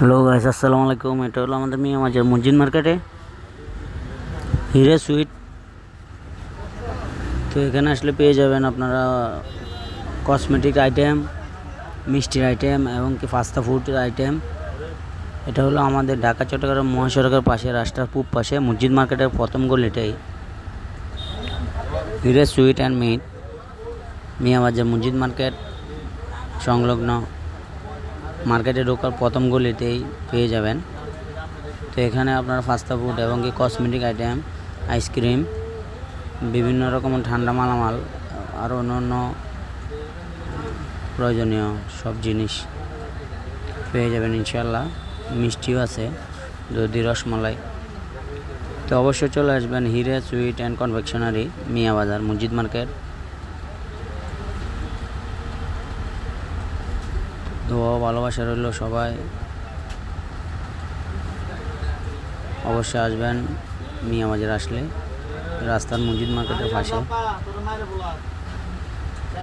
Hello guys, আসসালামু আলাইকুম। এটা হলো আমাদের মিয়া মাজার মসজিদ মার্কেটে হিরে সুইট। তো এখানে আসলে পেয়ে যাবেন আপনারা কসমেটিক আইটেম, মিষ্টির আইটেম এবং কি ফাস্টা ফুড আইটেম। এটা হলো আমাদের ঢাকা চট্টগ্রাম মহাসড়কের পাশে, রাস্তার পূব পাশে মসজিদ মার্কেটের প্রথম গলিটাই হিরে সুইট অ্যান্ড মিট। মিয়া বাজার মসজিদ মার্কেট সংলগ্ন মার্কেটে ঢোকার প্রথম গলিতেই পেয়ে যাবেন। তো এখানে আপনারা ফাস্টা ফুড এবং কি কসমেটিক আইটেম, আইসক্রিম, বিভিন্ন রকমের ঠান্ডা মালামাল আর অন্য প্রয়োজনীয় সব জিনিস পেয়ে যাবেন ইনশাল্লাহ। মিষ্টিও আছে, দধি, রসমালাই। তো অবশ্যই চলে আসবেন হিরে সুইট অ্যান্ড কনফেকশনারি, মিয়া বাজার মসজিদ মার্কেট। তো ভালোবাসা রইল সবাই, অবশ্যই আসবেন মিয়া বাজার আসলে, রাস্তার মসজিদ মার্কেটের পাশে।